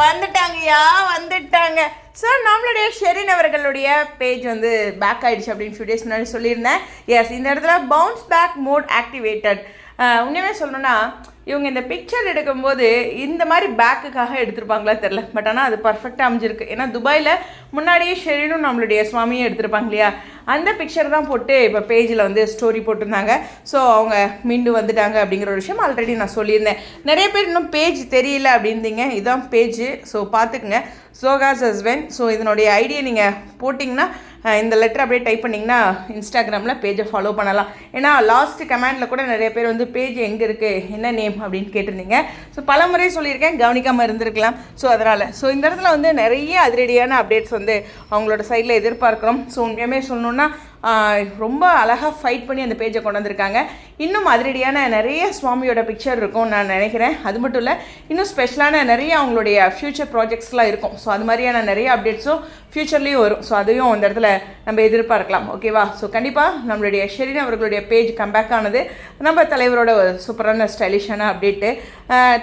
வந்துட்டாங்கய்யா வந்துட்டாங்க. ஸோ நம்மளுடைய ஷெரின் அவர்களுடைய பேஜ் வந்து பேக் ஆகிடுச்சு அப்படின்னு ஃபியூ டேஸ் முன்னாடி சொல்லியிருந்தேன். எஸ், இந்த இடத்துல பவுன்ஸ் பேக் மோட் ஆக்டிவேட்டட். உண்மையுமே சொல்லணும்னா இவங்க இந்த பிக்சர் எடுக்கும்போது இந்த மாதிரி பேக்குக்காக எடுத்திருப்பாங்களா தெரில, பட் ஆனால் அது பர்ஃபெக்டாக அமைஞ்சிருக்கு. ஏன்னா துபாயில் முன்னாடியே ஷெரினும் நம்மளுடைய சுவாமியும் எடுத்திருப்பாங்க இல்லையா, அந்த பிக்சர் தான் போட்டு இப்போ பேஜில் வந்து ஸ்டோரி போட்டிருந்தாங்க. ஸோ அவங்க மீண்டும் வந்துட்டாங்க அப்படிங்கிற ஒரு விஷயம் ஆல்ரெடி நான் சொல்லியிருந்தேன். நிறைய பேர் இன்னும் பேஜ் தெரியல அப்படின்றீங்க. இதுதான் பேஜ், ஸோ பார்த்துக்குங்க. Show cause husband. ஸோ இதனுடைய ஐடியை நீங்கள் போட்டிங்கன்னா இந்த லெட்டர் அப்படியே டைப் பண்ணிங்கன்னா இன்ஸ்டாகிராமில் பேஜை ஃபாலோ பண்ணலாம். ஏன்னா லாஸ்ட்டு கமெண்டில் கூட நிறைய பேர் வந்து பேஜ் எங்கே இருக்குது, என்ன நேம் அப்படின்னு கேட்டிருந்தீங்க. ஸோ பல முறை சொல்லியிருக்கேன், கவனிக்காமல் இருந்திருக்கலாம். ஸோ அதனால் இந்த இடத்துல வந்து நிறைய அதிரடியான அப்டேட்ஸ் வந்து அவங்களோட சைடில் எதிர்பார்க்குறோம். ஸோ உண்மையுமே சொல்லணுன்னா ரொம்ப அழகாக ஃபைட் பண்ணி அந்த பேஜை கொண்டு வந்திருக்காங்க. இன்னும் அதிரடியான நிறைய சுவாமியோட பிக்சர் இருக்கும் நான் நினைக்கிறேன். அது மட்டும் இல்லை, இன்னும் ஸ்பெஷலான நிறைய அவங்களுடைய ஃப்யூச்சர் ப்ராஜெக்ட்ஸ்லாம் இருக்கும். ஸோ அது மாதிரியான நிறைய அப்டேட்ஸும் ஃப்யூச்சர்லேயும் வரும். ஸோ அதையும் அந்த இடத்துல நம்ம எதிர்பார்க்கலாம். ஓகேவா? ஸோ கண்டிப்பாக நம்மளுடைய ஷெரின் அவர்களுடைய பேஜ் கம்பேக் ஆனது நம்ம தலைவரோட சூப்பரான ஸ்டைலிஷான அப்டேட்டு.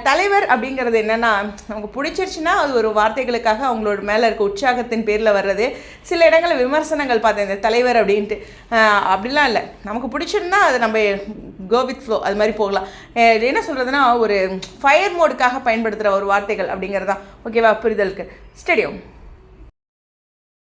தலைவர் அப்படிங்கிறது என்னென்னா, அவங்க பிடிச்சிருச்சுன்னா அது ஒரு வார்த்தைகளுக்காக அவங்களோட மேலே இருக்க உற்சாகத்தின் பேரில் வர்றது. சில இடங்களில் விமர்சனங்கள் பார்த்தேன், இந்த தலைவர் அப்படின்ட்டு. அப்படிலாம் இல்லை, நமக்கு பிடிச்சிருந்தா அது நம்ம கோ வித் ஃப்ளோ, அது மாதிரி போகலாம். என்ன சொல்கிறதுனா, ஒரு ஃபயர் மோடுக்காக பயன்படுத்துகிற ஒரு வார்த்தைகள் அப்படிங்கிறது தான். ஓகேவா? புரிதலுக்கு ஸ்டேடியம்.